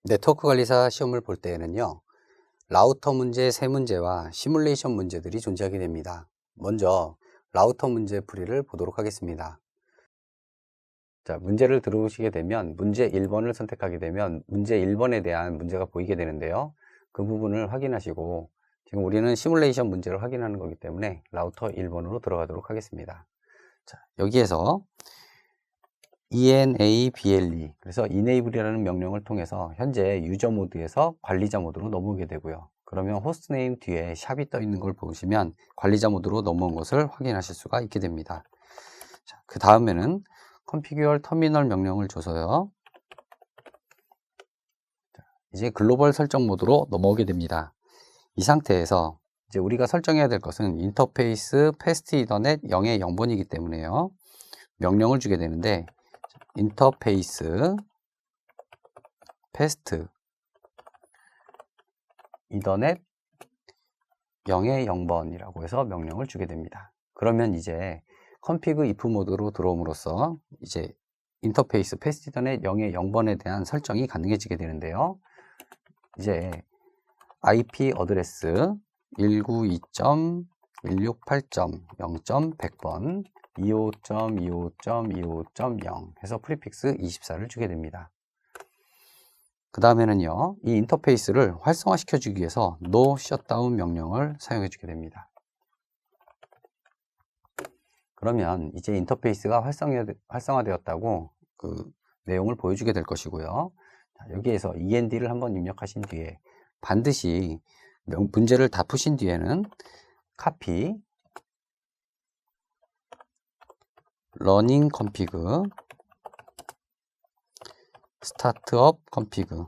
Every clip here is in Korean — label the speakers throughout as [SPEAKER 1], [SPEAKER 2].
[SPEAKER 1] 네트워크 관리사 시험을 볼 때에는요, 라우터 문제 3문제와 시뮬레이션 문제들이 존재하게 됩니다. 먼저 라우터 문제 풀이를 보도록 하겠습니다. 자, 문제를 들어오시게 되면 문제 1번을 선택하게 되면 문제 1번에 대한 문제가 보이게 되는데요. 그 부분을 확인하시고, 지금 우리는 시뮬레이션 문제를 확인하는 거기 때문에 라우터 1번으로 들어가도록 하겠습니다. 자, 여기에서 enable, 그래서 enable이라는 명령을 통해서 현재 유저 모드에서 관리자 모드로 넘어오게 되고요. 그러면 호스트네임 뒤에 샵이 떠 있는 걸 보시면 관리자 모드로 넘어온 것을 확인하실 수가 있게 됩니다. 자, 그 다음에는 configure 터미널 명령을 줘서요, 이제 글로벌 설정 모드로 넘어오게 됩니다. 이 상태에서 이제 우리가 설정해야 될 것은 인터페이스 패스트 이더넷 0의 0번이기 때문에요, 명령을 주게 되는데, 인터페이스 패스트 이더넷 0의 0번이라고 해서 명령을 주게 됩니다. 그러면 이제 config if 모드로 들어옴으로써 이제 인터페이스 패스트 이더넷 0의 0번에 대한 설정이 가능해지게 되는데요. 이제 IP 어드레스 192.168.0.100번 25.25.25.0 해서 프리픽스 24를 주게 됩니다. 그 다음에는요, 이 인터페이스를 활성화 시켜주기 위해서 no shutdown 명령을 사용해 주게 됩니다. 그러면 이제 인터페이스가 활성화되었다고 그 내용을 보여주게 될 것이고요. 자, 여기에서 end를 한번 입력하신 뒤에 반드시 문제를 다 푸신 뒤에는 copy running config startup config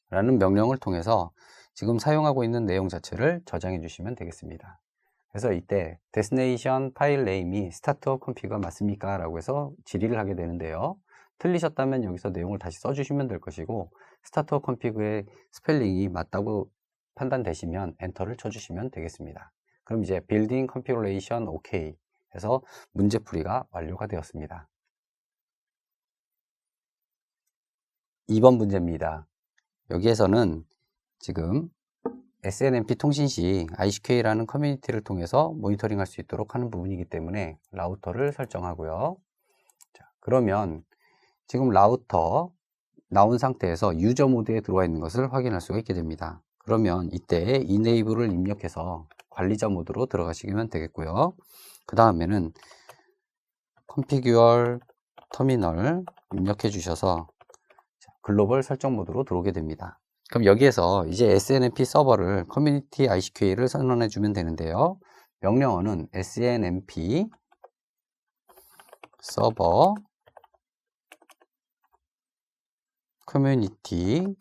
[SPEAKER 1] 라는 명령을 통해서 지금 사용하고 있는 내용 자체를 저장해 주시면 되겠습니다. 그래서 이때 destination 파일 네임이 startup config가 맞습니까? 라고 해서 질의를 하게 되는데요. 틀리셨다면 여기서 내용을 다시 써주시면 될 것이고, startup config의 스펠링이 맞다고 판단되시면 엔터를 쳐주시면 되겠습니다. 그럼 이제 building configuration OK 해서 문제풀이가 완료가 되었습니다. 2번 문제입니다. 여기에서는 지금 SNMP 통신 시 ICQA라는 커뮤니티를 통해서 모니터링 할 수 있도록 하는 부분이기 때문에 라우터를 설정하고요. 자, 그러면 지금 라우터 나온 상태에서 유저 모드에 들어와 있는 것을 확인할 수가 있게 됩니다. 그러면 이때 enable을 입력해서 관리자 모드로 들어가시면 되겠고요. 그 다음에는 configure 터미널 입력해 주셔서 글로벌 설정 모드로 들어오게 됩니다. 그럼 여기에서 이제 SNMP 서버를 커뮤니티 ICQA를 선언해 주면 되는데요. 명령어는 SNMP 서버 커뮤니티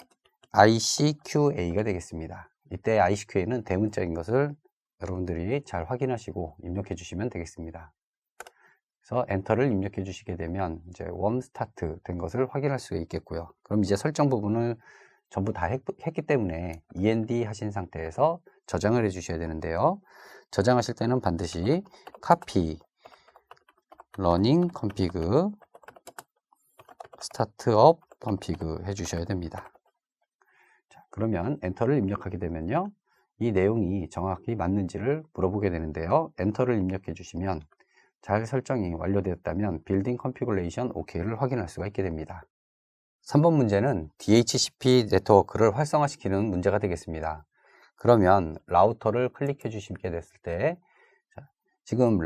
[SPEAKER 1] ICQA가 되겠습니다. 이때 ICQA는 대문자인 것을 여러분들이 잘 확인하시고 입력해 주시면 되겠습니다. 그래서 엔터를 입력해 주시게 되면 이제 웜 스타트 된 것을 확인할 수가 있겠고요. 그럼 이제 설정 부분을 전부 다 했기 때문에 END 하신 상태에서 저장을 해 주셔야 되는데요. 저장하실 때는 반드시 copy running config startup config 해 주셔야 됩니다. 자, 그러면 엔터를 입력하게 되면요, 이 내용이 정확히 맞는지를 물어보게 되는데요. 엔터를 입력해 주시면 잘 설정이 완료되었다면 빌딩 컨피그레이션 OK를 확인할 수가 있게 됩니다. 3번 문제는 DHCP 네트워크를 활성화시키는 문제가 되겠습니다. 그러면 라우터를 클릭해 주시게 됐을 때, 지금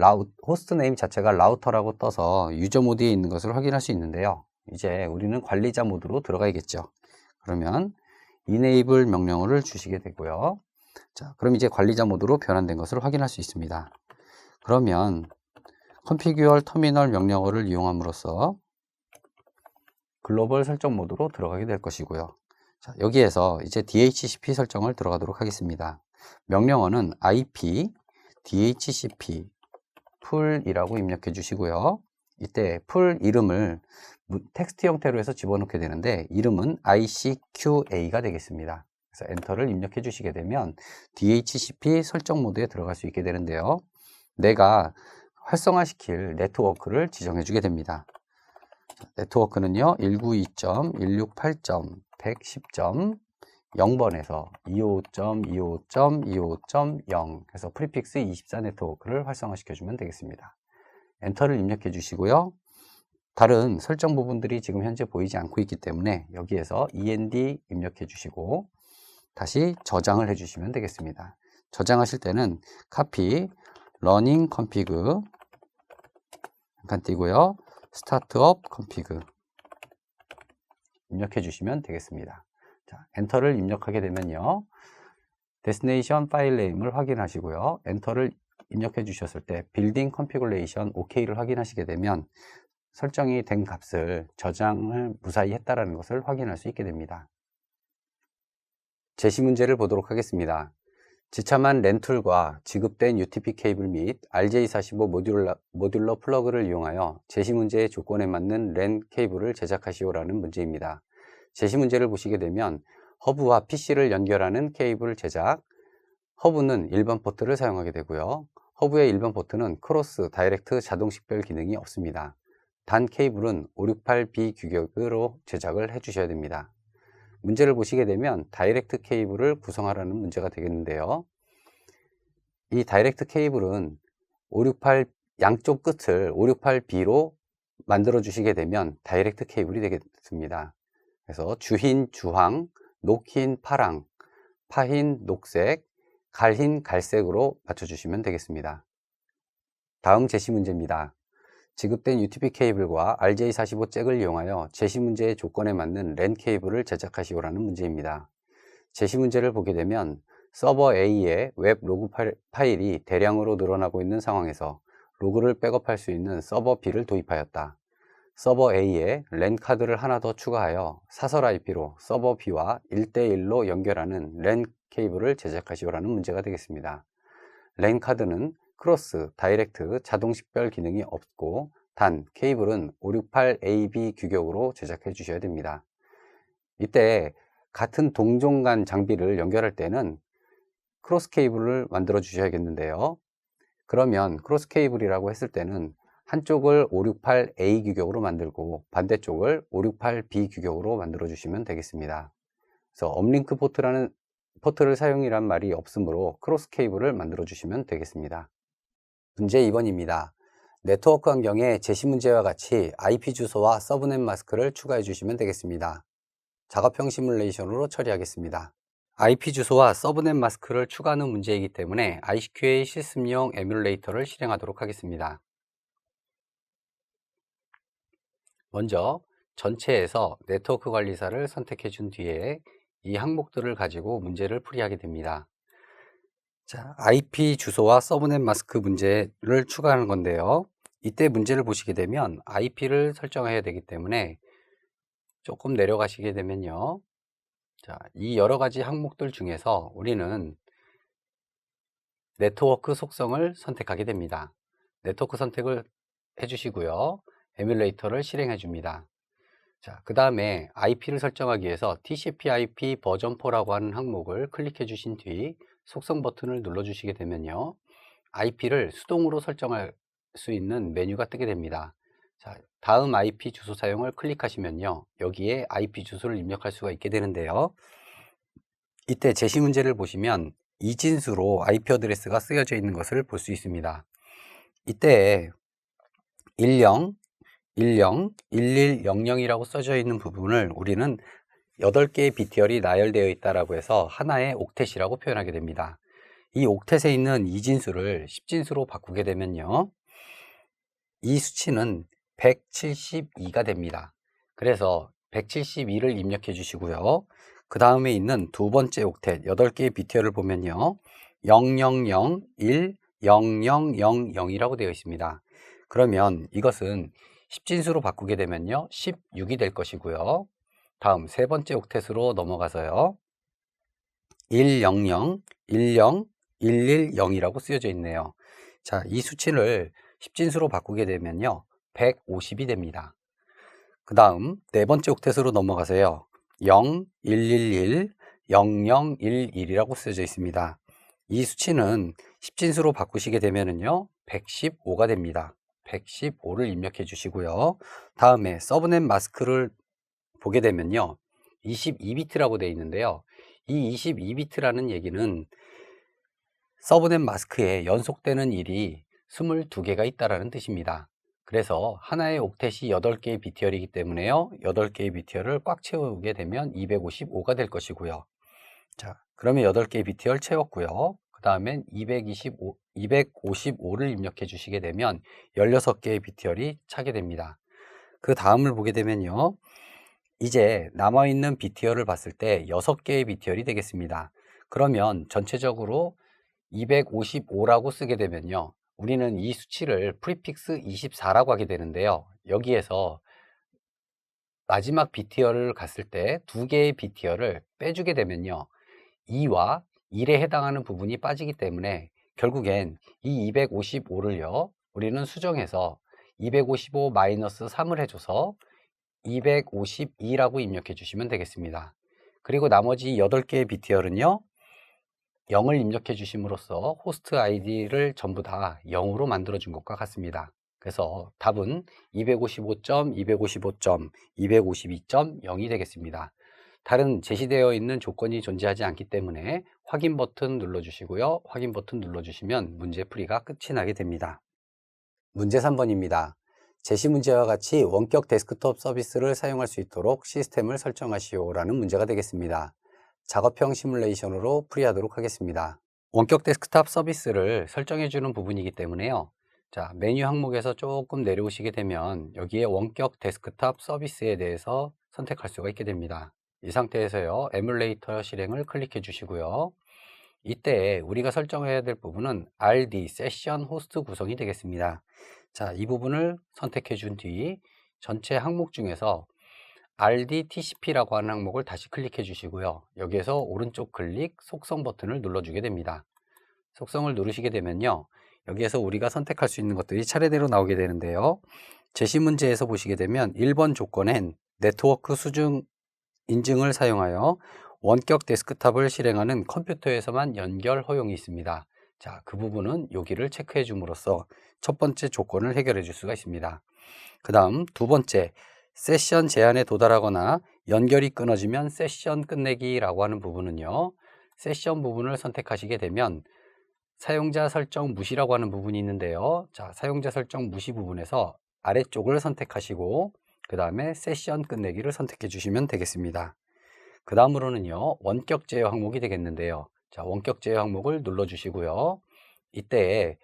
[SPEAKER 1] 호스트 네임 자체가 라우터라고 떠서 유저 모드에 있는 것을 확인할 수 있는데요. 이제 우리는 관리자 모드로 들어가야겠죠. 그러면 enable 명령어를 주시게 되고요. 자, 그럼 이제 관리자 모드로 변환된 것을 확인할 수 있습니다. 그러면 configure 터미널 명령어를 이용함으로써 글로벌 설정 모드로 들어가게 될 것이고요. 자, 여기에서 이제 DHCP 설정을 들어가도록 하겠습니다. 명령어는 IP DHCP 풀이라고 입력해 주시고요. 이때 풀 이름을 텍스트 형태로 해서 집어넣게 되는데 이름은 ICQA가 되겠습니다. 그래서 엔터를 입력해 주시게 되면 DHCP 설정 모드에 들어갈 수 있게 되는데요. 내가 활성화시킬 네트워크를 지정해 주게 됩니다. 네트워크는요 192.168.110.0번에서 25.25.25.0 해서 프리픽스 24 네트워크를 활성화시켜 주면 되겠습니다. 엔터를 입력해 주시고요. 다른 설정 부분들이 지금 현재 보이지 않고 있기 때문에 여기에서 END 입력해 주시고 다시 저장을 해 주시면 되겠습니다. 저장하실 때는 copy running config 잠깐 띄고요. startup config 입력해 주시면 되겠습니다. 자, 엔터를 입력하게 되면요. destination 파일 네임을 확인하시고요. 엔터를 입력해 주셨을 때 building configuration OK를 확인하시게 되면 설정이 된 값을 저장을 무사히 했다는 것을 확인할 수 있게 됩니다. 제시 문제를 보도록 하겠습니다. 지참한 렌툴과 지급된 UTP 케이블 및 RJ45 모듈러 플러그를 이용하여 제시 문제의 조건에 맞는 랜 케이블을 제작하시오라는 문제입니다. 제시 문제를 보시게 되면 허브와 PC를 연결하는 케이블 제작, 허브는 일반 포트를 사용하게 되고요. 허브의 일반 포트는 크로스, 다이렉트, 자동 식별 기능이 없습니다. 단 케이블은 568B 규격으로 제작을 해 주셔야 됩니다. 문제를 보시게 되면 다이렉트 케이블을 구성하라는 문제가 되겠는데요. 이 다이렉트 케이블은 568 양쪽 끝을 568B로 만들어 주시게 되면 다이렉트 케이블이 되겠습니다. 그래서 주흰 주황, 녹흰 파랑, 파흰 녹색, 갈흰 갈색으로 맞춰 주시면 되겠습니다. 다음 제시 문제입니다. 지급된 UTP 케이블과 RJ45 잭을 이용하여 제시 문제의 조건에 맞는 랜 케이블을 제작하시오라는 문제입니다. 제시 문제를 보게 되면 서버 A의 웹 로그 파일이 대량으로 늘어나고 있는 상황에서 로그를 백업할 수 있는 서버 B를 도입하였다. 서버 A에 랜 카드를 하나 더 추가하여 사설 IP로 서버 B와 1대1로 연결하는 랜 케이블을 제작하시오라는 문제가 되겠습니다. 랜 카드는 크로스, 다이렉트, 자동 식별 기능이 없고 단 케이블은 568AB 규격으로 제작해 주셔야 됩니다. 이때 같은 동종 간 장비를 연결할 때는 크로스 케이블을 만들어 주셔야겠는데요. 그러면 크로스 케이블이라고 했을 때는 한쪽을 568A 규격으로 만들고 반대쪽을 568B 규격으로 만들어 주시면 되겠습니다. 그래서 업링크 포트를 사용이란 말이 없으므로 크로스 케이블을 만들어 주시면 되겠습니다. 문제 2번입니다. 네트워크 환경에 제시 문제와 같이 IP 주소와 서브넷 마스크를 추가해 주시면 되겠습니다. 작업형 시뮬레이션으로 처리하겠습니다. IP 주소와 서브넷 마스크를 추가하는 문제이기 때문에 ICQA 시스템용 에뮬레이터를 실행하도록 하겠습니다. 먼저 전체에서 네트워크 관리사를 선택해 준 뒤에 이 항목들을 가지고 문제를 풀이하게 됩니다. 자, IP 주소와 서브넷 마스크 문제를 추가하는 건데요. 이때 문제를 보시게 되면 IP를 설정해야 되기 때문에 조금 내려가시게 되면요. 자, 이 여러 가지 항목들 중에서 우리는 네트워크 속성을 선택하게 됩니다. 네트워크 선택을 해주시고요. 에뮬레이터를 실행해 줍니다. 자, 그 다음에 IP를 설정하기 위해서 TCP/IP 버전 4라고 하는 항목을 클릭해 주신 뒤 속성 버튼을 눌러 주시게 되면요. IP를 수동으로 설정할 수 있는 메뉴가 뜨게 됩니다. 자, 다음 IP 주소 사용을 클릭하시면요. 여기에 IP 주소를 입력할 수가 있게 되는데요. 이때 제시 문제를 보시면 이진수로 IP 어드레스가 쓰여져 있는 것을 볼 수 있습니다. 이때 10, 10, 1100이라고 써져 있는 부분을 우리는 8개의 BTR이 나열되어 있다고 해서 하나의 옥텟이라고 표현하게 됩니다. 이 옥텟에 있는 이진수를 10진수로 바꾸게 되면요. 이 수치는 172가 됩니다. 그래서 172를 입력해 주시고요. 그 다음에 있는 두 번째 옥텟 8개의 BTR을 보면요. 0001, 0000이라고 되어 있습니다. 그러면 이것은 10진수로 바꾸게 되면요. 16이 될 것이고요. 다음 세 번째 옥텟으로 넘어가서요. 100, 10, 110이라고 쓰여져 있네요. 자, 이 수치를 10진수로 바꾸게 되면요. 150이 됩니다. 그 다음 네 번째 옥텟으로 넘어가서요. 0, 111, 0011이라고 쓰여져 있습니다. 이 수치는 10진수로 바꾸시게 되면은요 115가 됩니다. 115를 입력해 주시고요. 다음에 서브넷 마스크를 보게 되면요 22비트라고 되어 있는데요, 이 22비트라는 얘기는 서브넷 마스크에 연속되는 일이 22개가 있다라는 뜻입니다. 그래서 하나의 옥텟이 8개의 BTR이기 때문에요 8개의 BTR을 꽉 채우게 되면 255가 될 것이고요. 자, 그러면 8개의 BTR 채웠고요. 그 다음엔 255를 입력해 주시게 되면 16개의 BTR이 차게 됩니다. 그 다음을 보게 되면요 이제 남아있는 BTR을 봤을 때 6개의 BTR이 되겠습니다. 그러면 전체적으로 255라고 쓰게 되면요 우리는 이 수치를 프리픽스 24라고 하게 되는데요, 여기에서 마지막 BTR을 갔을 때 2개의 BTR을 빼주게 되면요 2와 1에 해당하는 부분이 빠지기 때문에 결국엔 이 255를요 우리는 수정해서 255-3을 해줘서 252라고 입력해 주시면 되겠습니다. 그리고 나머지 8개의 BTR은요 0을 입력해 주심으로써 호스트 아이디를 전부 다 0으로 만들어 준 것과 같습니다. 그래서 답은 255점, 255점, 252.0이 되겠습니다. 다른 제시되어 있는 조건이 존재하지 않기 때문에 확인 버튼 눌러주시고요. 확인 버튼 눌러주시면 문제 풀이가 끝이 나게 됩니다. 문제 3번입니다. 제시 문제와 같이 원격 데스크톱 서비스를 사용할 수 있도록 시스템을 설정하시오 라는 문제가 되겠습니다. 작업형 시뮬레이션으로 풀이하도록 하겠습니다. 원격 데스크톱 서비스를 설정해 주는 부분이기 때문에요. 자, 메뉴 항목에서 조금 내려오시게 되면 여기에 원격 데스크톱 서비스에 대해서 선택할 수가 있게 됩니다. 이 상태에서요 에뮬레이터 실행을 클릭해 주시고요. 이때 우리가 설정해야 될 부분은 RD 세션 호스트 구성이 되겠습니다. 자, 이 부분을 선택해 준 뒤 전체 항목 중에서 RD TCP라고 하는 항목을 다시 클릭해 주시고요. 여기에서 오른쪽 클릭 속성 버튼을 눌러주게 됩니다. 속성을 누르시게 되면요 여기에서 우리가 선택할 수 있는 것들이 차례대로 나오게 되는데요, 제시 문제에서 보시게 되면 1번 조건엔 네트워크 수중 인증을 사용하여 원격 데스크탑을 실행하는 컴퓨터에서만 연결 허용이 있습니다. 자, 그 부분은 여기를 체크해 줌으로써 첫 번째 조건을 해결해 줄 수가 있습니다. 그 다음 두 번째, 세션 제한에 도달하거나 연결이 끊어지면 세션 끝내기라고 하는 부분은요 세션 부분을 선택하시게 되면 사용자 설정 무시라고 하는 부분이 있는데요, 자, 사용자 설정 무시 부분에서 아래쪽을 선택하시고 그 다음에 세션 끝내기를 선택해 주시면 되겠습니다. 그 다음으로는요 원격 제어 항목이 되겠는데요, 자, 원격 제어 항목을 눌러 주시고요. 이때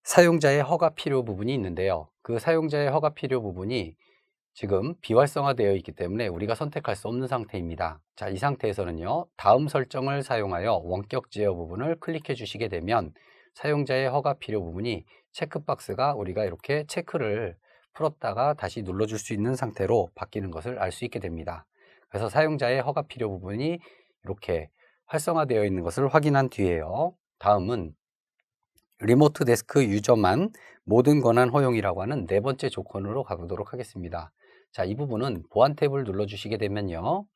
[SPEAKER 1] 사용자의 허가 필요 부분이 있는데요, 그 사용자의 허가 필요 부분이 지금 비활성화 되어 있기 때문에 우리가 선택할 수 없는 상태입니다. 자, 이 상태에서는요 다음 설정을 사용하여 원격 제어 부분을 클릭해 주시게 되면 사용자의 허가 필요 부분이 체크박스가 우리가 이렇게 체크를 풀었다가 다시 눌러줄 수 있는 상태로 바뀌는 것을 알 수 있게 됩니다. 그래서 사용자의 허가 필요 부분이 이렇게 활성화되어 있는 것을 확인한 뒤에요 다음은 리모트 데스크 유저만 모든 권한 허용이라고 하는 네 번째 조건으로 가보도록 하겠습니다. 자, 이 부분은 보안 탭을 눌러주시게 되면요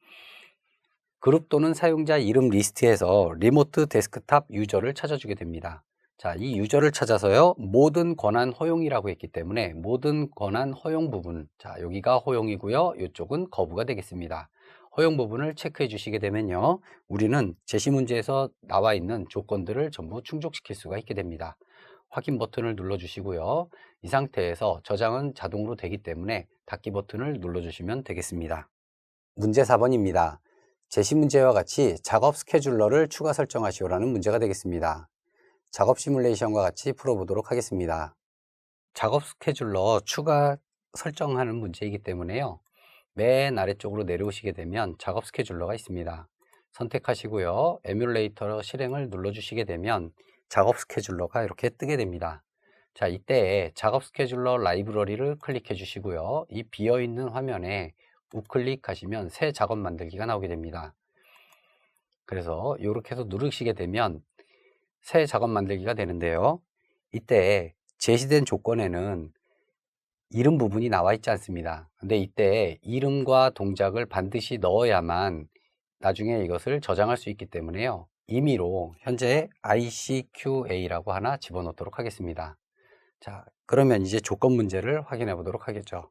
[SPEAKER 1] 그룹 또는 사용자 이름 리스트에서 리모트 데스크탑 유저를 찾아주게 됩니다. 자, 이 유저를 찾아서요 모든 권한 허용이라고 했기 때문에 모든 권한 허용 부분, 자, 여기가 허용이고요 이쪽은 거부가 되겠습니다. 허용 부분을 체크해 주시게 되면요 우리는 제시 문제에서 나와 있는 조건들을 전부 충족시킬 수가 있게 됩니다. 확인 버튼을 눌러 주시고요 이 상태에서 저장은 자동으로 되기 때문에 닫기 버튼을 눌러 주시면 되겠습니다. 문제 4번입니다. 제시 문제와 같이 작업 스케줄러를 추가 설정하시오라는 문제가 되겠습니다. 작업 시뮬레이션과 같이 풀어보도록 하겠습니다. 작업 스케줄러 추가 설정하는 문제이기 때문에요 맨 아래쪽으로 내려오시게 되면 작업 스케줄러가 있습니다. 선택하시고요 에뮬레이터 실행을 눌러주시게 되면 작업 스케줄러가 이렇게 뜨게 됩니다. 자, 이때 작업 스케줄러 라이브러리를 클릭해 주시고요 이 비어있는 화면에 우클릭하시면 새 작업 만들기가 나오게 됩니다. 그래서 이렇게 해서 누르시게 되면 새 작업 만들기가 되는데요, 이때 제시된 조건에는 이름 부분이 나와 있지 않습니다. 근데 이때 이름과 동작을 반드시 넣어야만 나중에 이것을 저장할 수 있기 때문에요. 임의로 현재 ICQA라고 하나 집어넣도록 하겠습니다. 자, 그러면 이제 조건 문제를 확인해 보도록 하겠죠.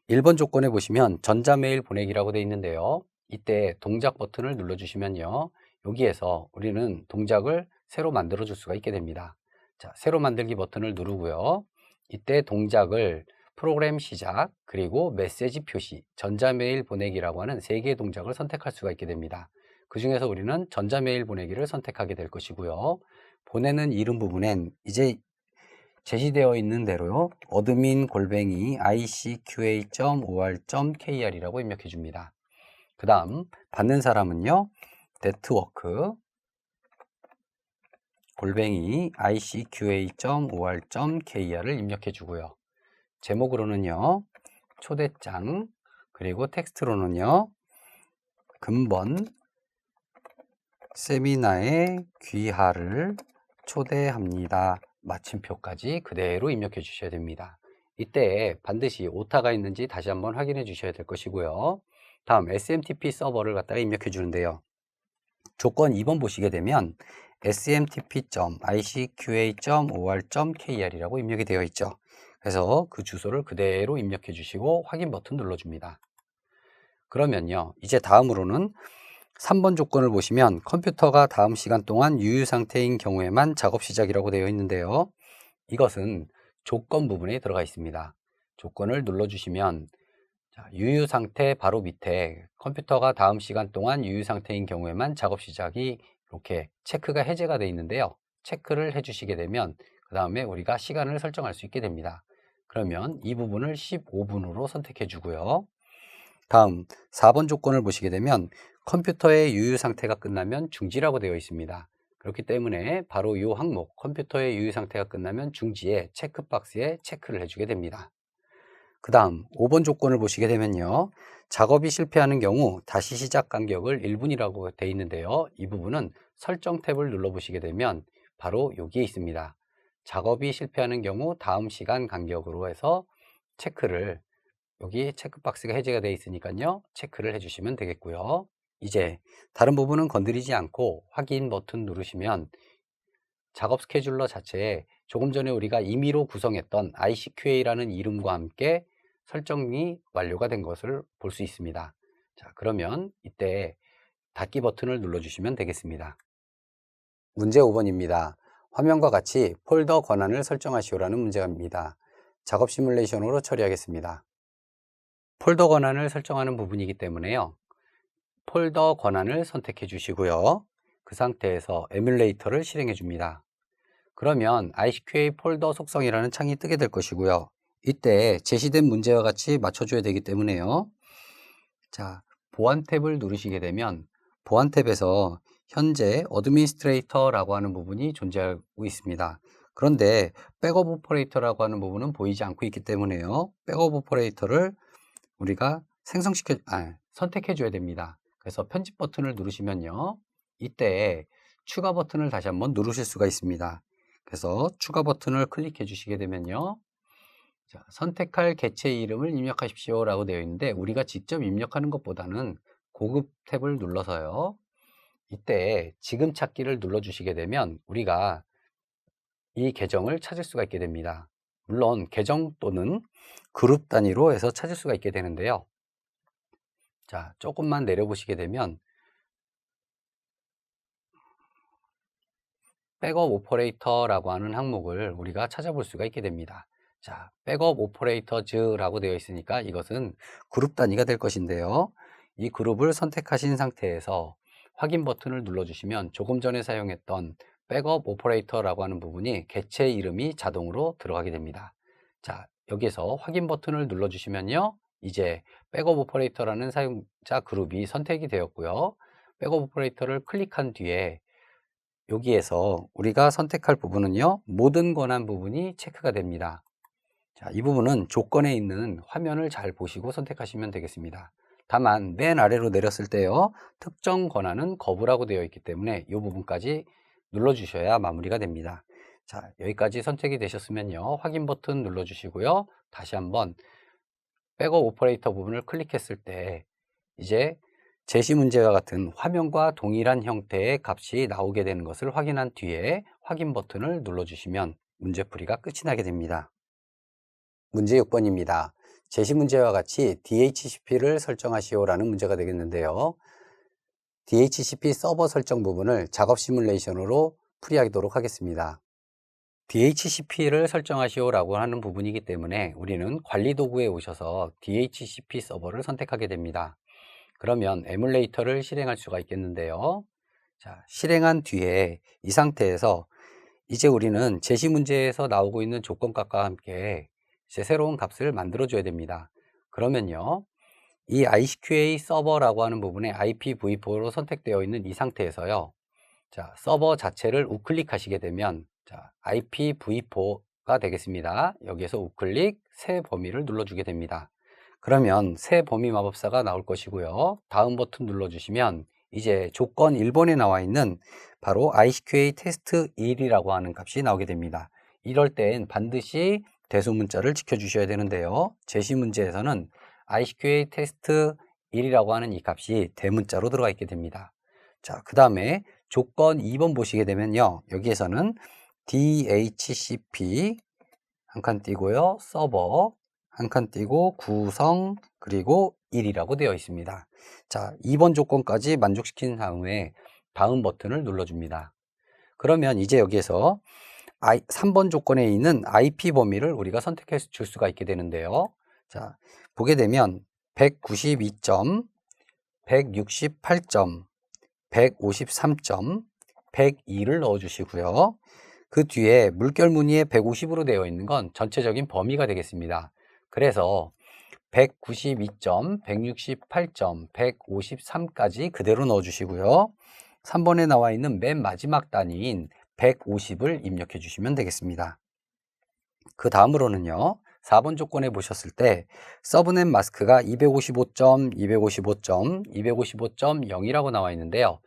[SPEAKER 1] 1번 조건에 보시면 전자메일 보내기라고 되어 있는데요. 이때 동작 버튼을 눌러주시면요. 여기에서 우리는 동작을 새로 만들어 줄 수가 있게 됩니다. 자, 새로 만들기 버튼을 누르고요. 이때 동작을 프로그램 시작, 그리고 메시지 표시, 전자메일 보내기라고 하는 3개의 동작을 선택할 수가 있게 됩니다. 그 중에서 우리는 전자메일 보내기를 선택하게 될 것이고요. 보내는 이름 부분엔 이제 제시되어 있는 대로요. admin icqa.or.kr이라고 입력해 줍니다. 그 다음 받는 사람은요. network icqa.or.kr을 입력해 주고요. 제목으로는요. 초대장, 그리고 텍스트로는요. 근본 세미나에 귀하를 초대합니다. 마침표까지 그대로 입력해 주셔야 됩니다. 이때 반드시 오타가 있는지 다시 한번 확인해 주셔야 될 것이고요. 다음 SMTP 서버를 갖다가 입력해 주는데요. 조건 2번 보시게 되면 smtp.icqa.or.kr이라고 입력이 되어 있죠. 그래서 그 주소를 그대로 입력해 주시고 확인 버튼 눌러줍니다. 그러면요, 이제 다음으로는 3번 조건을 보시면 컴퓨터가 다음 시간 동안 유유 상태인 경우에만 작업 시작이라고 되어 있는데요. 이것은 조건 부분에 들어가 있습니다. 조건을 눌러주시면 유유 상태 바로 밑에 컴퓨터가 다음 시간 동안 유유 상태인 경우에만 작업 시작이 이렇게 체크가 해제가 되어 있는데요. 체크를 해주시게 되면 그 다음에 우리가 시간을 설정할 수 있게 됩니다. 그러면 이 부분을 15분으로 선택해 주고요. 다음 4번 조건을 보시게 되면 컴퓨터의 유유 상태가 끝나면 중지라고 되어 있습니다. 그렇기 때문에 바로 이 항목 컴퓨터의 유유 상태가 끝나면 중지에 체크박스에 체크를 해주게 됩니다. 그 다음 5번 조건을 보시게 되면요. 작업이 실패하는 경우 다시 시작 간격을 1분이라고 되어 있는데요. 이 부분은 설정 탭을 눌러보시게 되면 바로 여기에 있습니다. 작업이 실패하는 경우 다음 시간 간격으로 해서 체크를 여기 체크박스가 해제가 되어 있으니까요. 체크를 해주시면 되겠고요. 이제 다른 부분은 건드리지 않고 확인 버튼 누르시면 작업 스케줄러 자체에 조금 전에 우리가 임의로 구성했던 ICQA라는 이름과 함께 설정이 완료가 된 것을 볼 수 있습니다. 자, 그러면 이때 닫기 버튼을 눌러주시면 되겠습니다. 문제 5번입니다. 화면과 같이 폴더 권한을 설정하시오라는 문제입니다. 작업 시뮬레이션으로 처리하겠습니다. 폴더 권한을 설정하는 부분이기 때문에요. 폴더 권한을 선택해 주시고요. 그 상태에서 에뮬레이터를 실행해 줍니다. 그러면 ICQA 폴더 속성이라는 창이 뜨게 될 것이고요. 이때 제시된 문제와 같이 맞춰줘야 되기 때문에요. 자, 보안 탭을 누르시게 되면 보안 탭에서 현재 어드미니스트레이터라고 하는 부분이 존재하고 있습니다. 그런데 백업 오퍼레이터라고 하는 부분은 보이지 않고 있기 때문에요. 백업 오퍼레이터를 우리가 선택해 줘야 됩니다. 그래서 편집 버튼을 누르시면요. 이때 추가 버튼을 다시 한번 누르실 수가 있습니다. 그래서 추가 버튼을 클릭해 주시게 되면요. 자, 선택할 개체 이름을 입력하십시오 라고 되어 있는데 우리가 직접 입력하는 것보다는 고급 탭을 눌러서요. 이때 지금 찾기를 눌러 주시게 되면 우리가 이 계정을 찾을 수가 있게 됩니다. 물론 계정 또는 그룹 단위로 해서 찾을 수가 있게 되는데요. 자, 조금만 내려보시게 되면 백업 오퍼레이터라고 하는 항목을 우리가 찾아볼 수가 있게 됩니다. 자, 백업 오퍼레이터즈라고 되어 있으니까 이것은 그룹 단위가 될 것인데요. 이 그룹을 선택하신 상태에서 확인 버튼을 눌러주시면 조금 전에 사용했던 백업 오퍼레이터라고 하는 부분이 개체 이름이 자동으로 들어가게 됩니다. 자, 여기에서 확인 버튼을 눌러주시면요. 이제 백업 오퍼레이터라는 사용자 그룹이 선택이 되었고요. 백업 오퍼레이터를 클릭한 뒤에 여기에서 우리가 선택할 부분은요, 모든 권한 부분이 체크가 됩니다. 자, 이 부분은 조건에 있는 화면을 잘 보시고 선택하시면 되겠습니다. 다만 맨 아래로 내렸을 때요, 특정 권한은 거부라고 되어 있기 때문에 이 부분까지 눌러주셔야 마무리가 됩니다. 자, 여기까지 선택이 되셨으면요, 확인 버튼 눌러주시고요. 다시 한번 백업 오퍼레이터 부분을 클릭했을 때 이제 제시 문제와 같은 화면과 동일한 형태의 값이 나오게 되는 것을 확인한 뒤에 확인 버튼을 눌러주시면 문제풀이가 끝이 나게 됩니다. 문제 6번입니다. 제시 문제와 같이 DHCP를 설정하시오라는 문제가 되겠는데요. DHCP 서버 설정 부분을 작업 시뮬레이션으로 풀이하도록 하겠습니다. DHCP를 설정하시오라고 하는 부분이기 때문에 우리는 관리 도구에 오셔서 DHCP 서버를 선택하게 됩니다. 그러면 에뮬레이터를 실행할 수가 있겠는데요. 자, 실행한 뒤에 이 상태에서 이제 우리는 제시 문제에서 나오고 있는 조건값과 함께 이제 새로운 값을 만들어 줘야 됩니다. 그러면요, 이 ICQA 서버라고 하는 부분에 IPv4로 선택되어 있는 이 상태에서요, 자, 서버 자체를 우클릭하시게 되면 자, IPv4가 되겠습니다. 여기에서 우클릭 새 범위를 눌러주게 됩니다. 그러면 새 범위 마법사가 나올 것이고요. 다음 버튼 눌러주시면 이제 조건 1번에 나와 있는 바로 ICQA 테스트 1이라고 하는 값이 나오게 됩니다. 이럴 땐 반드시 대소문자를 지켜주셔야 되는데요. 제시 문제에서는 ICQA 테스트 1이라고 하는 이 값이 대문자로 들어가 있게 됩니다. 자, 그 다음에 조건 2번 보시게 되면요. 여기에서는 DHCP 한 칸 띄고요. 서버 한 칸 띄고 구성 그리고 1이라고 되어 있습니다. 자, 2번 조건까지 만족시킨 다음에 다음 버튼을 눌러줍니다. 그러면 이제 여기에서 3번 조건에 있는 IP 범위를 우리가 선택해 줄 수가 있게 되는데요. 자, 보게 되면 192점, 168점, 153점, 102를 넣어주시고요. 그 뒤에 물결 무늬에 150으로 되어 있는 건 전체적인 범위가 되겠습니다. 그래서 192점, 168점, 153까지 그대로 넣어주시고요. 3번에 나와 있는 맨 마지막 단위인 150을 입력해 주시면 되겠습니다. 그 다음으로는요, 4번 조건에 보셨을 때 서브넷 마스크가 255점, 255점, 255.0이라고 나와 있는데요.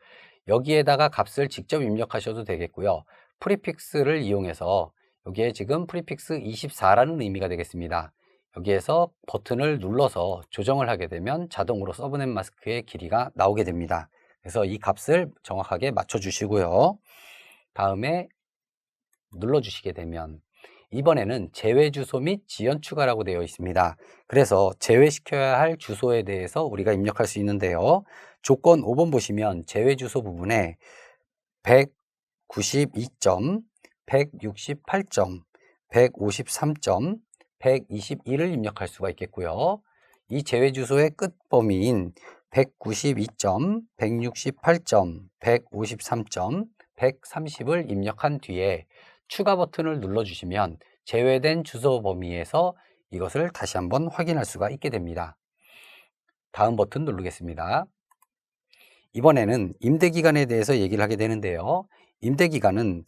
[SPEAKER 1] 여기에다가 값을 직접 입력하셔도 되겠고요. 프리픽스를 이용해서 여기에 지금 프리픽스 24라는 의미가 되겠습니다. 여기에서 버튼을 눌러서 조정을 하게 되면 자동으로 서브넷 마스크의 길이가 나오게 됩니다. 그래서 이 값을 정확하게 맞춰 주시고요. 다음에 눌러 주시게 되면 이번에는 제외 주소 및 지연 추가라고 되어 있습니다. 그래서 제외시켜야 할 주소에 대해서 우리가 입력할 수 있는데요. 조건 5번 보시면 제외 주소 부분에 192점, 168점, 153점, 121을 입력할 수가 있겠고요. 이 제외 주소의 끝 범위인 192점, 168점, 153점, 130을 입력한 뒤에 추가 버튼을 눌러주시면 제외된 주소 범위에서 이것을 다시 한번 확인할 수가 있게 됩니다. 다음 버튼 누르겠습니다. 이번에는 임대기간에 대해서 얘기를 하게 되는데요. 임대기간은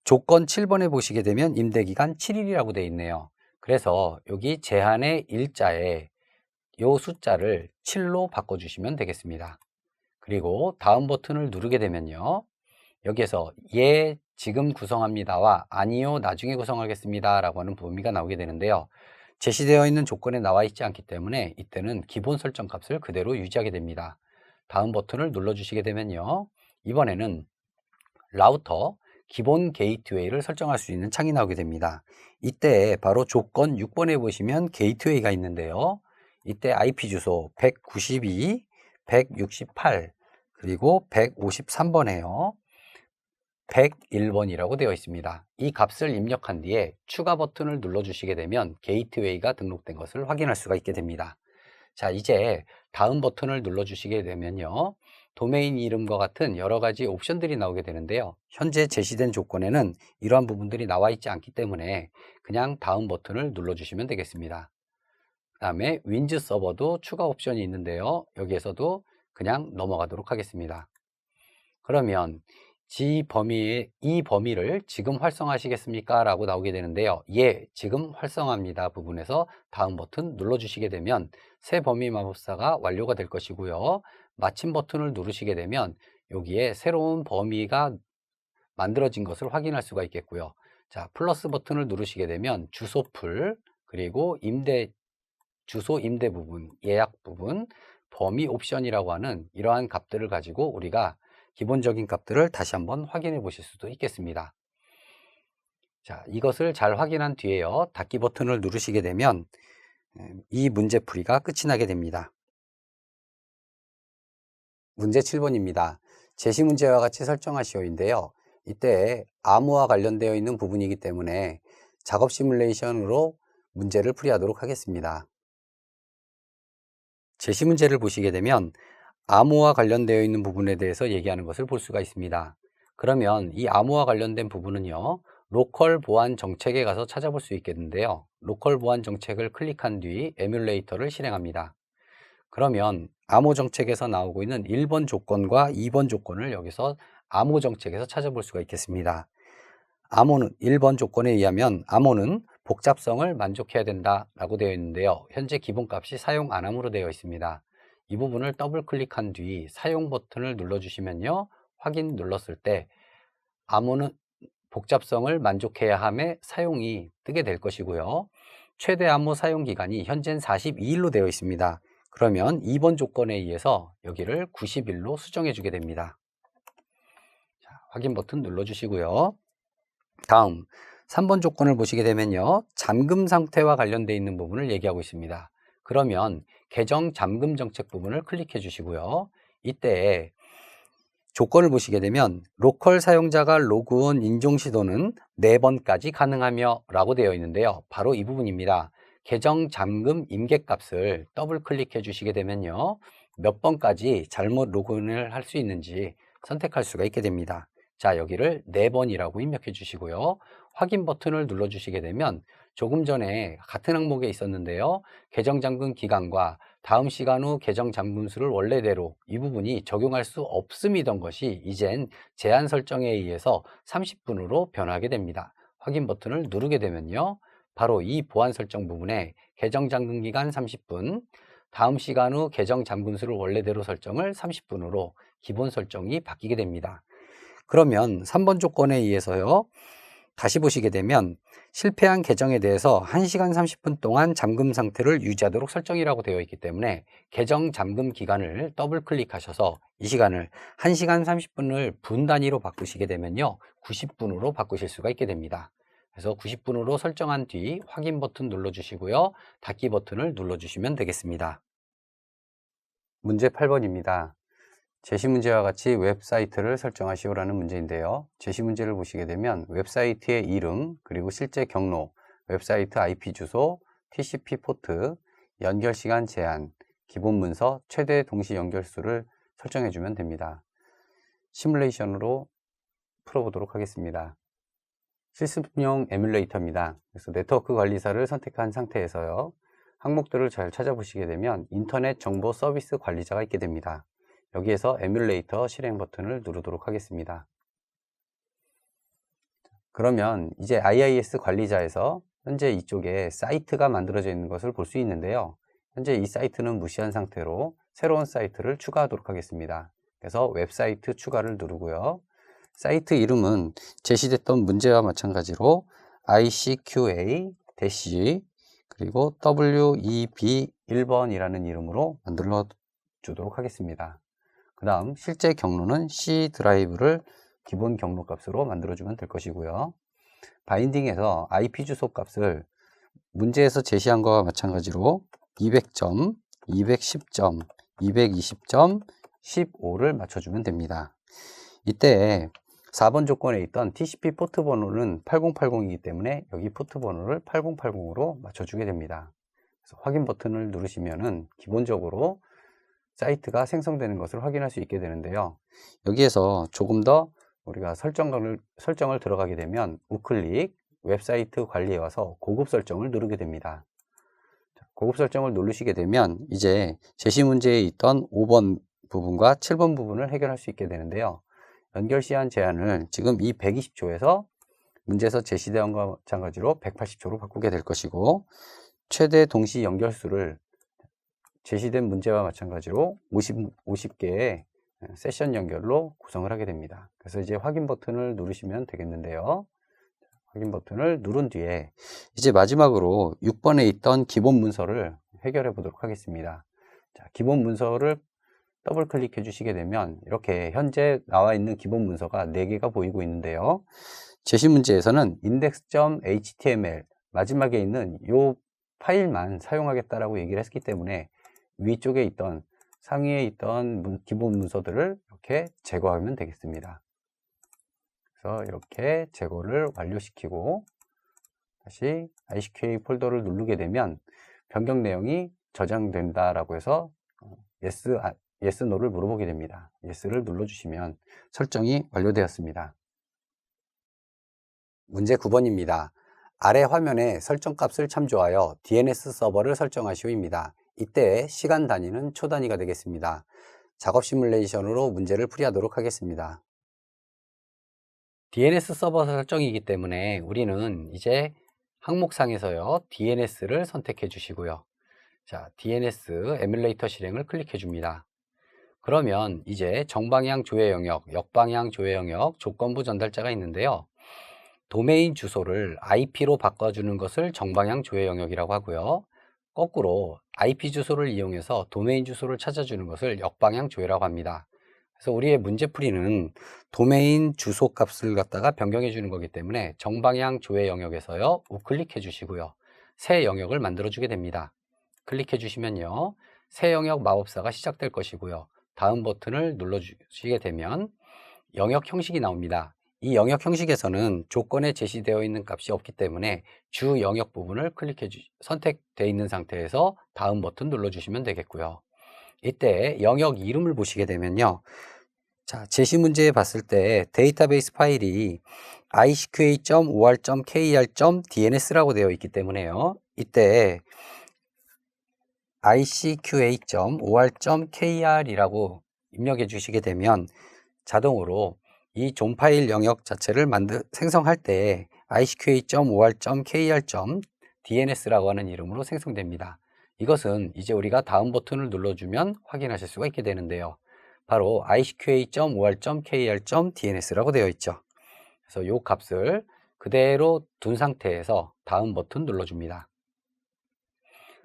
[SPEAKER 1] 조건 7번에 보시게 되면 임대기간 7일이라고 되어 있네요. 그래서 여기 제한의 일자에 이 숫자를 7로 바꿔주시면 되겠습니다. 그리고 다음 버튼을 누르게 되면요. 여기에서 예, 지금 구성합니다와 아니요, 나중에 구성하겠습니다 라고 하는 범위가 나오게 되는데요. 제시되어 있는 조건에 나와 있지 않기 때문에 이때는 기본 설정 값을 그대로 유지하게 됩니다. 다음 버튼을 눌러주시게 되면요. 이번에는 라우터 기본 게이트웨이를 설정할 수 있는 창이 나오게 됩니다. 이때 바로 조건 6번에 보시면 게이트웨이가 있는데요. 이때 IP 주소 192, 168, 그리고 153번에요. 101번이라고 되어 있습니다. 이 값을 입력한 뒤에 추가 버튼을 눌러주시게 되면 게이트웨이가 등록된 것을 확인할 수가 있게 됩니다. 자, 이제 다음 버튼을 눌러주시게 되면요. 도메인 이름과 같은 여러 가지 옵션들이 나오게 되는데요. 현재 제시된 조건에는 이러한 부분들이 나와 있지 않기 때문에 그냥 다음 버튼을 눌러주시면 되겠습니다. 그 다음에 윈즈 서버도 추가 옵션이 있는데요. 여기에서도 그냥 넘어가도록 하겠습니다. 그러면 이 범위를 지금 활성화하시겠습니까? 라고 나오게 되는데요. 예, 지금 활성화합니다 부분에서 다음 버튼 눌러주시게 되면 새 범위 마법사가 완료가 될 것이고요. 마침 버튼을 누르시게 되면 여기에 새로운 범위가 만들어진 것을 확인할 수가 있겠고요. 자, 플러스 버튼을 누르시게 되면 주소풀, 그리고 주소 임대 부분, 예약 부분, 더미 옵션이라고 하는 이러한 값들을 가지고 우리가 기본적인 값들을 다시 한번 확인해 보실 수도 있겠습니다. 자, 이것을 잘 확인한 뒤에요, 닫기 버튼을 누르시게 되면 이 문제풀이가 끝이 나게 됩니다. 문제 7번입니다. 제시 문제와 같이 설정하시오인데요. 이때 암호와 관련되어 있는 부분이기 때문에 작업 시뮬레이션으로 문제를 풀이하도록 하겠습니다. 제시 문제를 보시게 되면 암호와 관련되어 있는 부분에 대해서 얘기하는 것을 볼 수가 있습니다. 그러면 이 암호와 관련된 부분은요, 로컬 보안 정책에 가서 찾아볼 수 있겠는데요. 로컬 보안 정책을 클릭한 뒤 에뮬레이터를 실행합니다. 그러면 암호 정책에서 나오고 있는 1번 조건과 2번 조건을 여기서 암호 정책에서 찾아볼 수가 있겠습니다. 암호는 1번 조건에 의하면 암호는 복잡성을 만족해야 된다라고 되어 있는데요. 현재 기본값이 사용 안 함으로 되어 있습니다. 이 부분을 더블 클릭한 뒤 사용 버튼을 눌러주시면요, 확인 눌렀을 때 암호는 복잡성을 만족해야 함에 사용이 뜨게 될 것이고요. 최대 암호 사용 기간이 현재는 42일로 되어 있습니다. 그러면 2번 조건에 의해서 여기를 90일로 수정해 주게 됩니다. 자, 확인 버튼 눌러주시고요. 다음 3번 조건을 보시게 되면요, 잠금 상태와 관련되어 있는 부분을 얘기하고 있습니다. 그러면 계정 잠금 정책 부분을 클릭해 주시고요. 이때 조건을 보시게 되면 로컬 사용자가 로그온 인증 시도는 4번까지 가능하며 라고 되어 있는데요. 바로 이 부분입니다. 계정 잠금 임계값을 더블 클릭해 주시게 되면요, 몇 번까지 잘못 로그인을 할 수 있는지 선택할 수가 있게 됩니다. 자, 여기를 4번이라고 입력해 주시고요. 확인 버튼을 눌러 주시게 되면 조금 전에 같은 항목에 있었는데요, 계정 잠금 기간과 다음 시간 후 계정 잠금 수를 원래대로 이 부분이 적용할 수 없음이던 것이 이젠 제한 설정에 의해서 30분으로 변하게 됩니다. 확인 버튼을 누르게 되면요, 바로 이 보안 설정 부분에 계정 잠금 기간 30분, 다음 시간 후 계정 잠금 수를 원래대로 설정을 30분으로 기본 설정이 바뀌게 됩니다. 그러면 3번 조건에 의해서요, 다시 보시게 되면 실패한 계정에 대해서 1시간 30분 동안 잠금 상태를 유지하도록 설정이라고 되어 있기 때문에 계정 잠금 기간을 더블 클릭하셔서 이 시간을 1시간 30분을 분 단위로 바꾸시게 되면요, 90분으로 바꾸실 수가 있게 됩니다. 그래서 90분으로 설정한 뒤 확인 버튼 눌러주시고요, 닫기 버튼을 눌러주시면 되겠습니다. 문제 8번입니다. 제시 문제와 같이 웹사이트를 설정하시오라는 문제인데요. 제시 문제를 보시게 되면 웹사이트의 이름, 그리고 실제 경로, 웹사이트 IP 주소, TCP 포트, 연결 시간 제한, 기본 문서, 최대 동시 연결수를 설정해 주면 됩니다. 시뮬레이션으로 풀어보도록 하겠습니다. 실습용 에뮬레이터입니다. 그래서 네트워크 관리사를 선택한 상태에서요, 항목들을 잘 찾아보시게 되면 인터넷 정보 서비스 관리자가 있게 됩니다. 여기에서 에뮬레이터 실행 버튼을 누르도록 하겠습니다. 그러면 이제 IIS 관리자에서 현재 이쪽에 사이트가 만들어져 있는 것을 볼 수 있는데요. 현재 이 사이트는 무시한 상태로 새로운 사이트를 추가하도록 하겠습니다. 그래서 웹사이트 추가를 누르고요. 사이트 이름은 제시됐던 문제와 마찬가지로 ICQA- 그리고 WEB1번이라는 이름으로 만들어 주도록 하겠습니다. 그 다음 실제 경로는 C 드라이브를 기본 경로 값으로 만들어주면 될 것이고요. 바인딩에서 IP 주소 값을 문제에서 제시한 것과 마찬가지로 200점, 210점, 220점, 15를 맞춰주면 됩니다. 이때 4번 조건에 있던 TCP 포트 번호는 8080이기 때문에 여기 포트 번호를 8080으로 맞춰주게 됩니다. 그래서 확인 버튼을 누르시면은 기본적으로 사이트가 생성되는 것을 확인할 수 있게 되는데요. 여기에서 조금 더 우리가 설정을 들어가게 되면 우클릭 웹사이트 관리에 와서 고급 설정을 누르게 됩니다. 고급 설정을 누르시게 되면 이제 제시 문제에 있던 5번 부분과 7번 부분을 해결할 수 있게 되는데요. 연결 시간 제한을 지금 이 120초에서 문제에서 제시된 것과 마찬가지로 180초로 바꾸게 될 것이고, 최대 동시 연결수를 제시된 문제와 마찬가지로 50개의 세션 연결로 구성을 하게 됩니다. 그래서 이제 확인 버튼을 누르시면 되겠는데요. 확인 버튼을 누른 뒤에 이제 마지막으로 6번에 있던 기본 문서를 해결해 보도록 하겠습니다. 6번에 있던 기본 문서는 1번 조건에 있던 TCP 포트 번호를 8080으로 맞춰주게 됩니다. 그래서 확인 버튼을 누르시면 기본적으로 사이트가 생성되는 것을 확인할 수 있게 되는데요. 여기에서 조금 더 우리가 설정을 들어가게 되면 우클릭 웹사이트 관리에 와서 고급 설정을 누르게 됩니다. 자, 기본 문서를 더블 클릭해 주시게 되면 이렇게 현재 나와 있는 기본 문서가 4개가 보이고 있는데요. 제시 문제에서는 index.html 마지막에 있는 이 파일만 사용하겠다라고 얘기를 했기 때문에 위쪽에 있던 상위에 있던 기본 문서들을 이렇게 제거하면 되겠습니다. 그래서 이렇게 제거를 완료시키고 다시 ICQA 폴더를 누르게 되면 변경 내용이 저장된다라고 해서 yes, no를 물어보게 됩니다. yes를 눌러주시면 설정이 완료되었습니다. 문제 9번입니다. 아래 화면에 설정값을 참조하여 DNS 서버를 설정하시오입니다. 이때 시간 단위는 초 단위가 되겠습니다. 작업 시뮬레이션으로 문제를 풀이하도록 하겠습니다. DNS 서버 설정이기 때문에 우리는 이제 항목상에서요 DNS를 선택해 주시고요. 자, DNS 에뮬레이터 실행을 클릭해 줍니다. 그러면 이제 정방향 조회 영역, 역방향 조회 영역, 조건부 전달자가 있는데요. 도메인 주소를 IP로 바꿔주는 것을 정방향 조회 영역이라고 하고요. 거꾸로 IP 주소를 이용해서 도메인 주소를 찾아주는 것을 역방향 조회라고 합니다. 그래서 우리의 문제풀이는 도메인 주소 값을 갖다가 변경해 주는 거기 때문에 정방향 조회 영역에서요 우클릭해 주시고요. 새 영역을 만들어 주게 됩니다. 클릭해 주시면요. 새 영역 마법사가 시작될 것이고요. 다음 버튼을 눌러주시게 되면 영역 형식이 나옵니다. 이 영역 형식에서는 조건에 제시되어 있는 값이 없기 때문에 주 영역 부분을 선택되어 있는 상태에서 다음 버튼 눌러주시면 되겠고요. 이때 영역 이름을 보시게 되면요. 자, 제시 문제에 봤을 때 데이터베이스 파일이 icqa.or.kr.dns라고 되어 있기 때문에요. 이때 icqa.or.kr이라고 입력해 주시게 되면 자동으로 이 존 파일 영역 자체를 생성할 때 icqa.or.kr.dns라고 하는 이름으로 생성됩니다. 이것은 이제 우리가 다음 버튼을 눌러주면 확인하실 수가 있게 되는데요. 바로 icqa.or.kr.dns라고 되어 있죠. 그래서 이 값을 그대로 둔 상태에서 다음 버튼 눌러줍니다.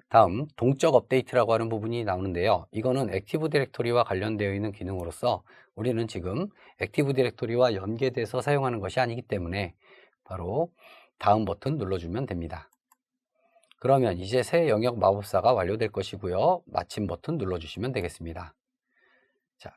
[SPEAKER 1] 다음 동적 업데이트라고 하는 부분이 나오는데요. 이거는 액티브 디렉토리와 관련되어 있는 기능으로서 우리는 지금 액티브 디렉토리와 연계돼서 사용하는 것이 아니기 때문에 바로 다음 버튼 눌러주면 됩니다. 그러면 이제 새 영역 마법사가 완료될 것이고요. 마침 버튼 눌러주시면 되겠습니다. 자,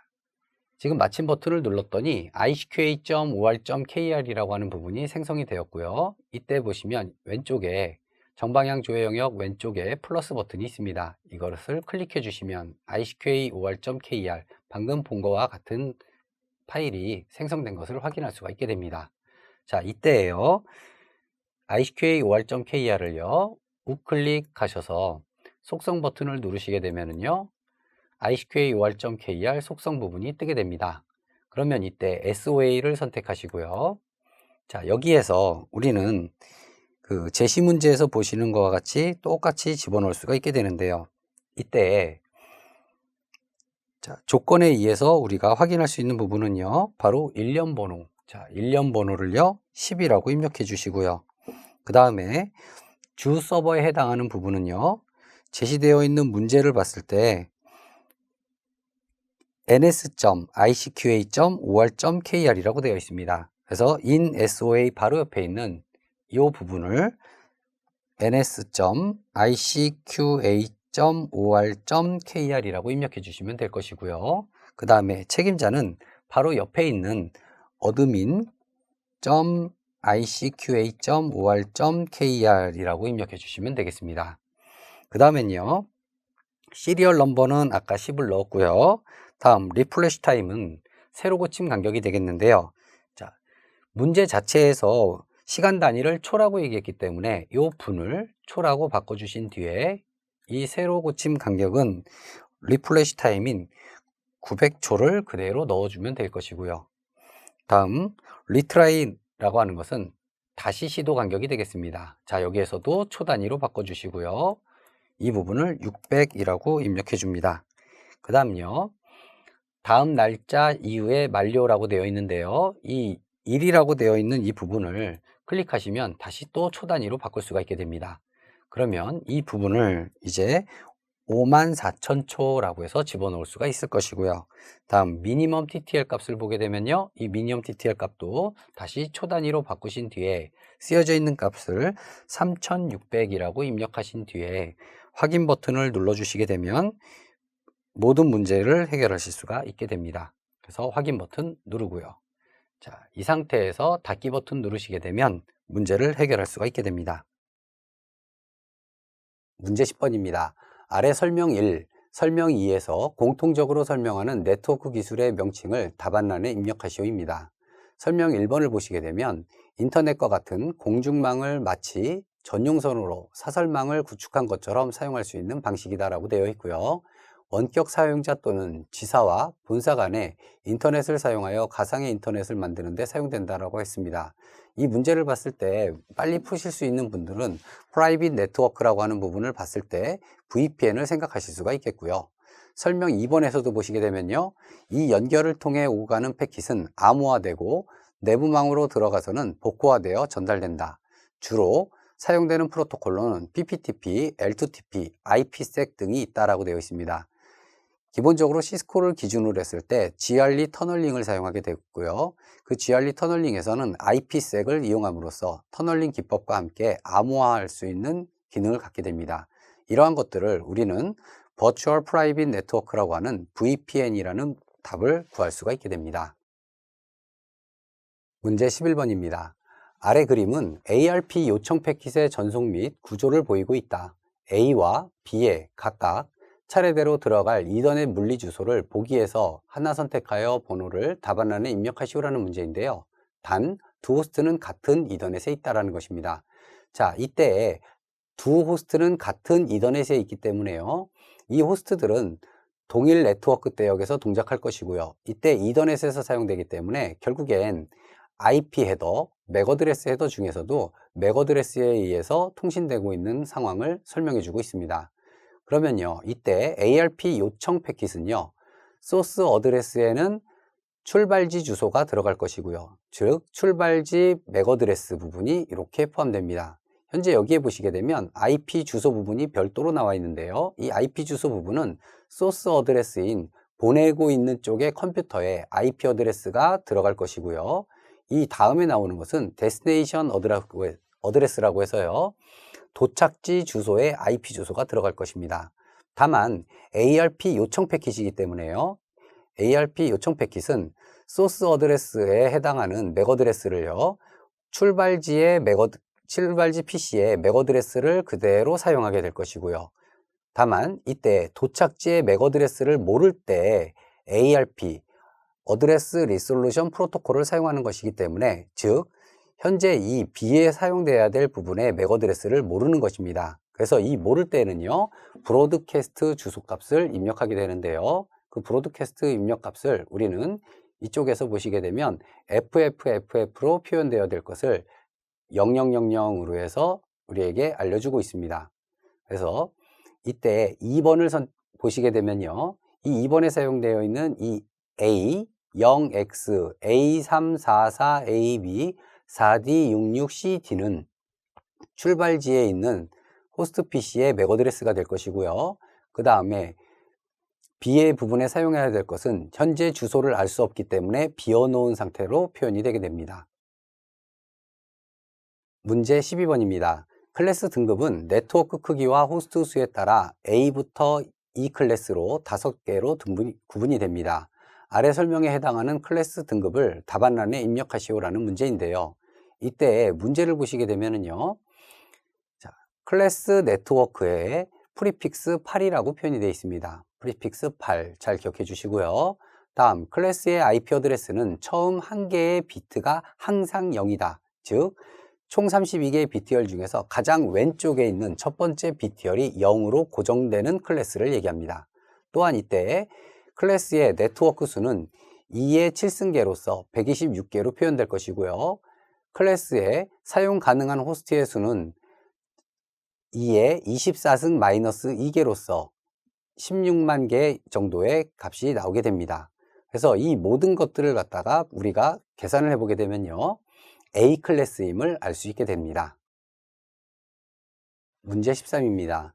[SPEAKER 1] 지금 마침 버튼을 눌렀더니 icqa.or.kr이라고 하는 부분이 생성이 되었고요. 이때 보시면 왼쪽에 정방향 조회 영역 왼쪽에 플러스 버튼이 있습니다. 이것을 클릭해 주시면 icqa.or.kr 방금 본 거와 같은 파일이 생성된 것을 확인할 수가 있게 됩니다. 자, 이때에요. icqa.or.kr을요. 우클릭하셔서 속성 버튼을 누르시게 되면은요. icqa.or.kr 속성 부분이 뜨게 됩니다. 그러면 이때 SOA를 선택하시고요. 자, 여기에서 우리는 그 제시 문제에서 보시는 것과 같이 똑같이 집어넣을 수가 있게 되는데요. 이때 자, 조건에 의해서 우리가 확인할 수 있는 부분은요. 바로 일련 번호. 자, 일련 번호를요. 10이라고 입력해 주시고요. 그 다음에 주 서버에 해당하는 부분은요. 제시되어 있는 문제를 봤을 때 ns.icqa.or.kr이라고 되어 있습니다. 그래서 in SOA 바로 옆에 있는 이 부분을 ns.icqa.or.kr이라고 입력해 주시면 될 것이고요. 그 다음에 책임자는 바로 옆에 있는 admin.icqa.or.kr이라고 입력해 주시면 되겠습니다. 그 다음엔요. 시리얼 넘버는 아까 10을 넣었고요. 다음 리플레시 타임은 세로 고침 간격이 되겠는데요. 자, 문제 자체에서 시간 단위를 초라고 얘기했기 때문에 이 분을 초라고 바꿔주신 뒤에 이 세로 고침 간격은 리플레시 타임인 900초를 그대로 넣어주면 될 것이고요. 다음 리트라이라고 하는 것은 다시 시도 간격이 되겠습니다. 자, 여기에서도 초 단위로 바꿔주시고요. 이 부분을 600이라고 입력해 줍니다. 그 다음요. 다음 날짜 이후에 만료라고 되어 있는데요. 이 1이라고 되어 있는 이 부분을 클릭하시면 다시 또 초 단위로 바꿀 수가 있게 됩니다. 그러면 이 부분을 이제 54,000초라고 해서 집어넣을 수가 있을 것이고요. 다음 미니멈 TTL 값을 보게 되면요. 이 미니멈 TTL 값도 다시 초 단위로 바꾸신 뒤에 쓰여져 있는 값을 3600이라고 입력하신 뒤에 확인 버튼을 눌러주시게 되면 모든 문제를 해결하실 수가 있게 됩니다. 그래서 확인 버튼 누르고요. 자, 이 상태에서 닫기 버튼 누르시게 되면 문제를 해결할 수가 있게 됩니다. 문제 10번입니다. 아래 설명 1, 설명 2에서 공통적으로 설명하는 네트워크 기술의 명칭을 답안란에 입력하시오입니다. 설명 1번을 보시게 되면 인터넷과 같은 공중망을 마치 전용선으로 사설망을 구축한 것처럼 사용할 수 있는 방식이다라고 되어 있고요. 원격 사용자 또는 지사와 본사 간에 인터넷을 사용하여 가상의 인터넷을 만드는 데 사용된다라고 했습니다. 이 문제를 봤을 때 빨리 푸실 수 있는 분들은 프라이빗 네트워크라고 하는 부분을 봤을 때 VPN을 생각하실 수가 있겠고요. 설명 2번에서도 보시게 되면요. 이 연결을 통해 오고 가는 패킷은 암호화되고 내부망으로 들어가서는 복구화되어 전달된다. 주로 사용되는 프로토콜로는 PPTP, L2TP, IPsec 등이 있다라고 되어 있습니다. 기본적으로 시스코를 기준으로 했을 때 GRE 터널링을 사용하게 되고요. 그 GRE 터널링에서는 IPsec을 이용함으로써 터널링 기법과 함께 암호화할 수 있는 기능을 갖게 됩니다. 이러한 것들을 우리는 Virtual Private Network라고 하는 VPN이라는 답을 구할 수가 있게 됩니다. 문제 11번입니다. 아래 그림은 ARP 요청 패킷의 전송 및 구조를 보이고 있다. A와 B에 각각 차례대로 들어갈 이더넷 물리 주소를 보기에서 하나 선택하여 번호를 답안란에 입력하시오라는 문제인데요. 단 두 호스트는 같은 이더넷에 있다라는 것입니다. 자, 이때 두 호스트는 같은 이더넷에 있기 때문에요. 이 호스트들은 동일 네트워크 대역에서 동작할 것이고요. 이때 이더넷에서 사용되기 때문에 결국엔 IP 헤더, 맥 어드레스 헤더 중에서도 맥 어드레스에 의해서 통신되고 있는 상황을 설명해 주고 있습니다. 그러면요, 이때 ARP 요청 패킷은요, 소스 어드레스에는 출발지 주소가 들어갈 것이고요. 즉, 출발지 맥 어드레스 부분이 이렇게 포함됩니다. 현재 여기에 보시게 되면 IP 주소 부분이 별도로 나와 있는데요. 이 IP 주소 부분은 소스 어드레스인 보내고 있는 쪽의 컴퓨터에 IP 어드레스가 들어갈 것이고요. 이 다음에 나오는 것은 데스티네이션 어드레스라고 해서요. 도착지 주소에 IP 주소가 들어갈 것입니다. 다만 ARP 요청 패킷이기 때문에요. ARP 요청 패킷은 소스 어드레스에 해당하는 맥 어드레스를요. 출발지 PC의 맥 어드레스를 그대로 사용하게 될 것이고요. 다만 이때 도착지의 맥 어드레스를 모를 때 ARP 어드레스 리솔루션 프로토콜을 사용하는 것이기 때문에 즉 현재 이 B에 사용돼야 될 부분의 맥 어드레스를 모르는 것입니다. 그래서 이 모를 때는요, 브로드캐스트 주소값을 입력하게 되는데요. 그 브로드캐스트 입력값을 우리는 이쪽에서 보시게 되면 FFFF로 표현되어야 될 것을 0000으로 해서 우리에게 알려주고 있습니다. 그래서 이때 2번을 보시게 되면요, 이 2번에 사용되어 있는 이 A, 0X, A344AB, 4D66CD는 출발지에 있는 호스트 PC의 맥 어드레스가 될 것이고요. 그 다음에 B의 부분에 사용해야 될 것은 현재 주소를 알 수 없기 때문에 비워놓은 상태로 표현이 되게 됩니다. 문제 12번입니다. 클래스 등급은 네트워크 크기와 호스트 수에 따라 A부터 E 클래스로 5개로 구분이 됩니다. 아래 설명에 해당하는 클래스 등급을 답안란에 입력하시오라는 문제인데요. 이때 문제를 보시게 되면은요. 자, 클래스 네트워크에 프리픽스 8이라고 표현이 되어 있습니다. 프리픽스 8 잘 기억해 주시고요. 다음 클래스의 IP 어드레스는 처음 한 개의 비트가 항상 0이다. 즉 총 32개의 BTR 중에서 가장 왼쪽에 있는 첫 번째 BTR이 0으로 고정되는 클래스를 얘기합니다. 또한 이때 클래스의 네트워크 수는 2의 7승계로서 126개로 표현될 것이고요. 클래스의 사용 가능한 호스트의 수는 2의 24승 마이너스 2개로서 16만 개 정도의 값이 나오게 됩니다. 그래서 이 모든 것들을 갖다가 우리가 계산을 해보게 되면요. A 클래스임을 알 수 있게 됩니다. 문제 13입니다.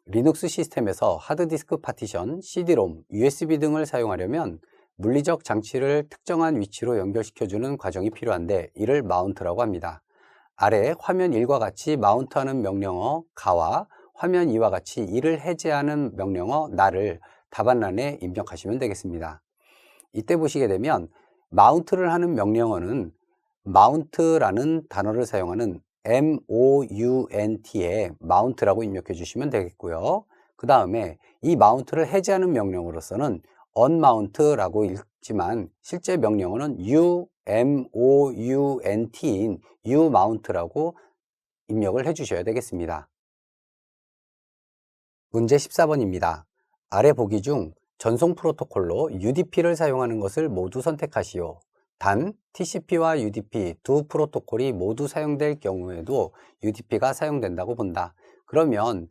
[SPEAKER 1] 리눅스 시스템에서 하드디스크 파티션, CD-ROM, USB 등을 사용하려면 물리적 장치를 특정한 위치로 연결시켜주는 과정이 필요한데 이를 마운트라고 합니다. 아래 화면 1과 같이 마운트하는 명령어 가와 화면 2와 같이 이를 해제하는 명령어 나를 답안란에 입력하시면 되겠습니다. 이때 보시게 되면 마운트를 하는 명령어는 마운트라는 단어를 사용하는 MOUNT에 마운트라고 입력해 주시면 되겠고요. 그 다음에 이 마운트를 해제하는 명령으로서는 unmount라고 읽지만 실제 명령어는 UMOUNT인 umount라고 입력을 해 주셔야 되겠습니다. 문제 14번입니다. 아래 보기 중 전송 프로토콜로 UDP를 사용하는 것을 모두 선택하시오. 단 TCP와 UDP 두 프로토콜이 모두 사용될 경우에도 UDP가 사용된다고 본다. 그러면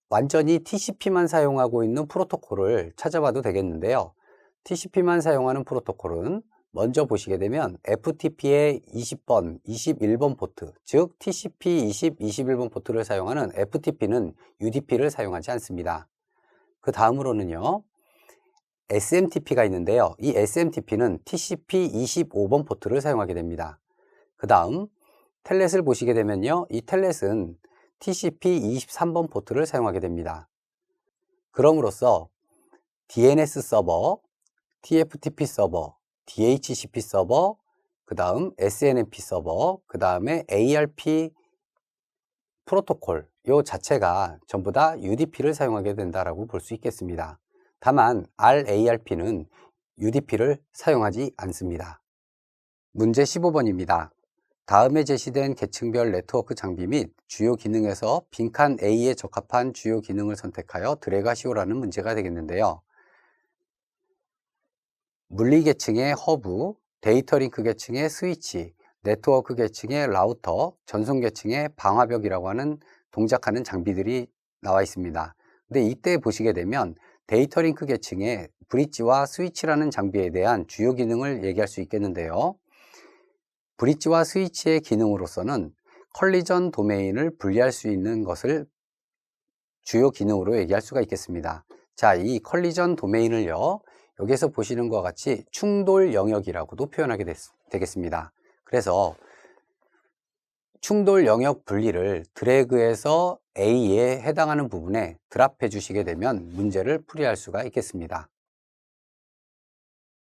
[SPEAKER 1] 완전히 TCP만 사용하고 있는 프로토콜을 찾아봐도 되겠는데요. TCP만 사용하는 프로토콜은 먼저 보시게 되면 FTP의 20번, 21번 포트, 즉 TCP 20, 21번 포트를 사용하는 FTP는 UDP를 사용하지 않습니다. 그 다음으로는요. SMTP가 있는데요. 이 SMTP는 TCP 25번 포트를 사용하게 됩니다. 그 다음 텔넷을 보시게 되면요. 이 텔넷은 TCP 23번 포트를 사용하게 됩니다. 그럼으로써 DNS 서버, TFTP 서버, DHCP 서버, 그 다음 SNMP 서버, 그 다음에 ARP 프로토콜 요 자체가 전부 다 UDP를 사용하게 된다라고 볼 수 있겠습니다. 다만 RARP는 UDP를 사용하지 않습니다. 문제 15번입니다. 다음에 제시된 계층별 네트워크 장비 및 주요 기능에서 빈칸 A에 적합한 주요 기능을 선택하여 드래그하시오라는 문제가 되겠는데요. 물리 계층의 허브, 데이터 링크 계층의 스위치, 네트워크 계층의 라우터, 전송 계층의 방화벽이라고 하는 동작하는 장비들이 나와 있습니다. 근데 이때 보시게 되면 데이터 링크 계층의 브릿지와 스위치라는 장비에 대한 주요 기능을 얘기할 수 있겠는데요. 브릿지와 스위치의 기능으로서는 컬리전 도메인을 분리할 수 있는 것을 주요 기능으로 얘기할 수가 있겠습니다. 자, 이 컬리전 도메인을요, 여기에서 보시는 것과 같이 충돌 영역이라고도 표현하게 되겠습니다. 그래서 충돌 영역 분리를 드래그해서 A에 해당하는 부분에 드랍해 주시게 되면 문제를 풀이할 수가 있겠습니다.